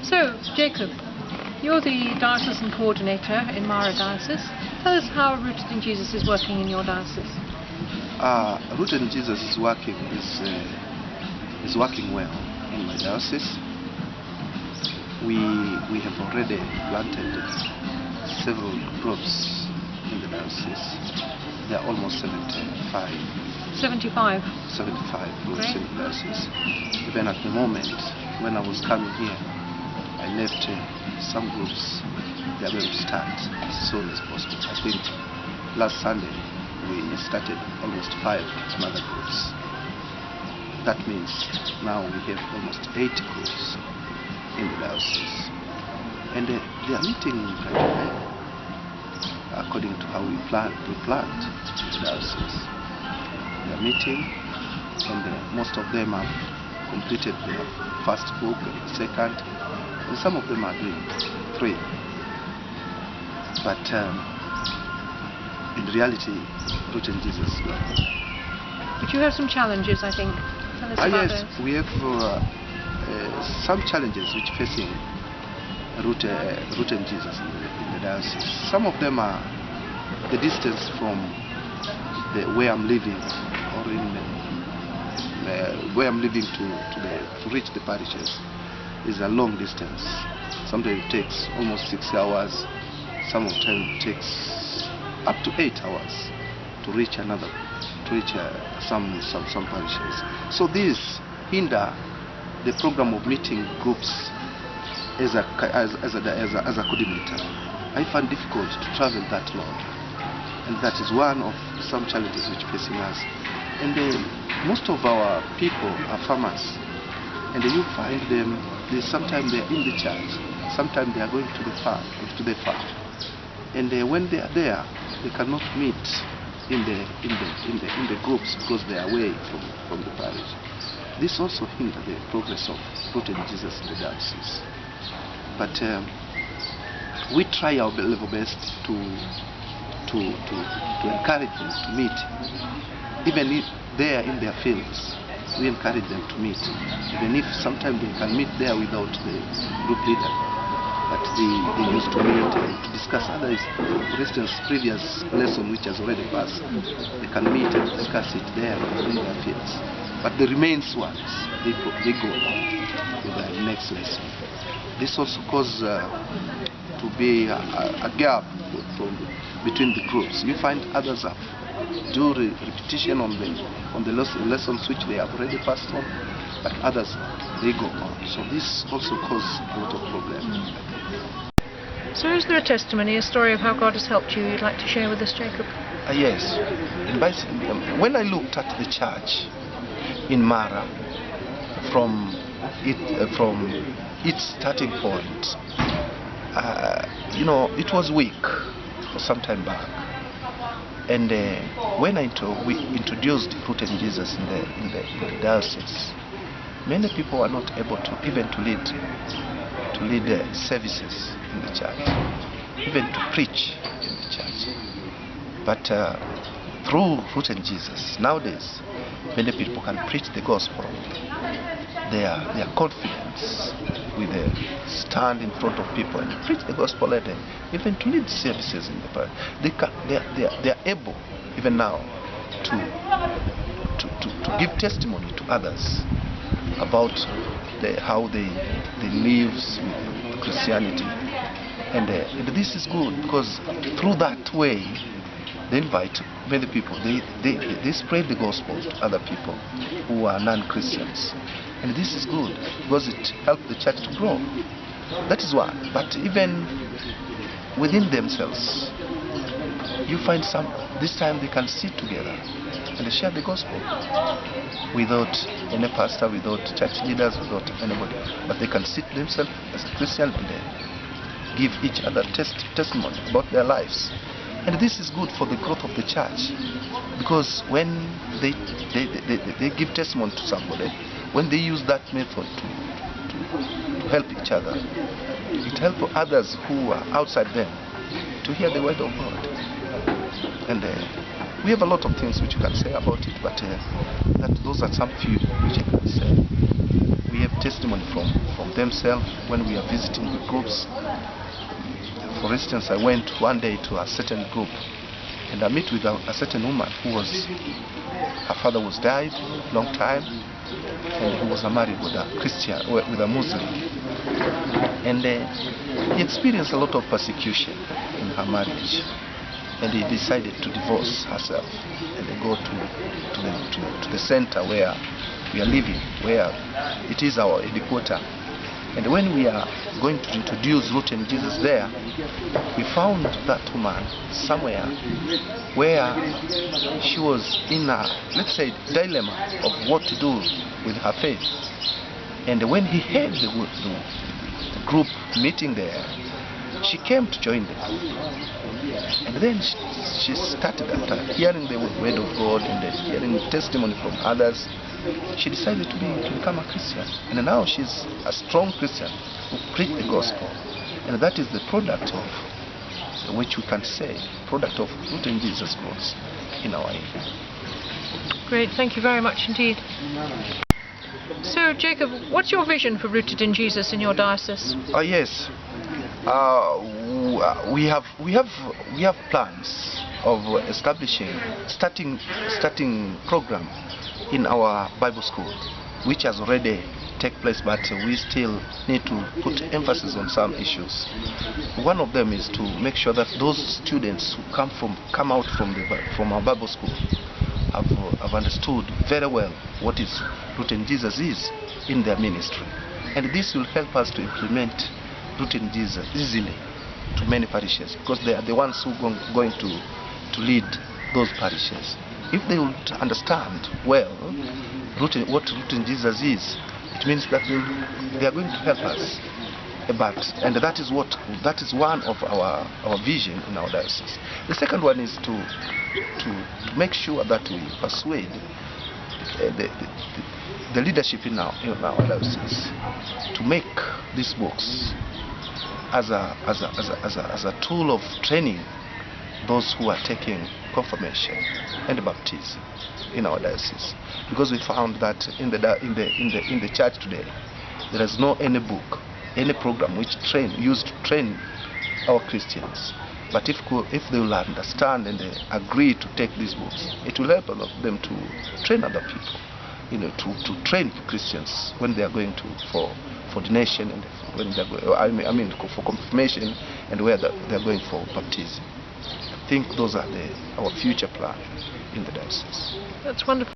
So, Jacob, you're the diocesan coordinator in Mara Diocese. Tell us how Rooted in Jesus is working in your diocese. Rooted in Jesus is working well in my diocese. We have already planted several groups in the diocese. There are almost 75. 75? 75 groups Okay. in the diocese. Even at the moment, when I was coming here, I left some groups. They are going to start as soon as possible. I think last Sunday we started almost 5 mother groups. That means now we have almost 8 groups in the diocese. And they are meeting right away according to how we planned the diocese. They are meeting, and most of them have completed their first book and the second, and some of them are doing 3. But in reality, Rooted in Jesus is not. But you have some challenges, I think. Tell us about Yes, those. we have some challenges which facing Rooted in Jesus in the diocese. Some of them are the distance from where I'm living, or where I'm living to reach the parishes is a long distance. Sometimes it takes almost 6 hours. Some of the time it takes up to 8 hours to reach some parishes. So this hinder the program of meeting groups as a coordinator. I find difficult to travel that long, and that is one of some challenges which facing us. And most of our people are farmers, and you find them. Sometimes they are in the church, sometimes they are going to the farm, and when they are there, they cannot meet in the groups because they are away from the parish. This also hinders the progress of Rooted in Jesus in the diocese. But we try our level best to encourage them to meet, even if they are in their fields. We encourage them to meet, even if sometimes they can meet there without the group leader. But they used to meet to discuss others. For instance, previous lesson which has already passed, they can meet and discuss it there in their fields. But the remains ones, they go on with the next lesson. This also causes to be a gap between the groups. You find others have do repetition on the lessons which they have already passed on, but others they go on. So this also causes a lot of problems. So is there a testimony, a story of how God has helped you you'd like to share with us, Jacob? Yes. When I looked at the church in Mara from its starting point, it was weak for some time back. And when we introduced Rooted in Jesus in the diocese, many people were not able to lead services in the church, even to preach in the church. But through Rooted in Jesus, nowadays, many people can preach the gospel. Their confidence with stand in front of people and preach the gospel, and even to lead services in the parish. They are able even now to give testimony to others about how they live with Christianity, and this is good because through that way they invite many people. They spread the gospel to other people who are non-Christians. And this is good because it helps the church to grow. That is one. But even within themselves, you find this time they can sit together and share the gospel without any pastor, without church leaders, without anybody. But they can sit themselves as a Christian and give each other testimony about their lives. And this is good for the growth of the church, because when they give testimony to somebody, when they use that method to help each other, it helps others who are outside them to hear the word of God. And we have a lot of things which you can say about it, but those are some few which I can say. we have testimony from themselves when we are visiting the groups. For instance, I went one day to a certain group and I met with a certain woman who was, her father was died long time, and he was married with a Christian, with a Muslim, and he experienced a lot of persecution in her marriage, and he decided to divorce herself and go to the center where we are living, where it is our headquarters. And when we are going to introduce Root in Jesus there, we found that woman somewhere where she was in a, let's say, dilemma of what to do with her faith. And when he had the group meeting there, she came to join them. And then she started, after hearing the word of God and hearing testimony from others, she decided to become a Christian. And now she's a strong Christian who preached the gospel. And that is the product of, which we can say, product of Root in Jesus growth in our area. Great, thank you very much indeed. So, Jacob, what's your vision for Rooted in Jesus in your diocese? Yes, we have plans of establishing, starting program in our Bible school, which has already taken place, but we still need to put emphasis on some issues. One of them is to make sure that those students who come out from our Bible school have understood very well what is Root in Jesus is in their ministry, and this will help us to implement Root in Jesus easily to many parishes, because they are the ones who are going to lead those parishes. If they would understand well what Root in Jesus is, it means that they are going to help us. And that is one of our vision in our diocese. The second one is to make sure that we persuade the leadership in our diocese to make these books as a tool of training those who are taking confirmation and baptism in our diocese, because we found that in the church today there is no any book, any program which used to train our Christians. But if they will understand and they agree to take these books, it will help them to train other people, to train Christians when they are going for ordination and when they are for confirmation and where they are going for baptism. I think those are our future plans in the diocese. That's wonderful.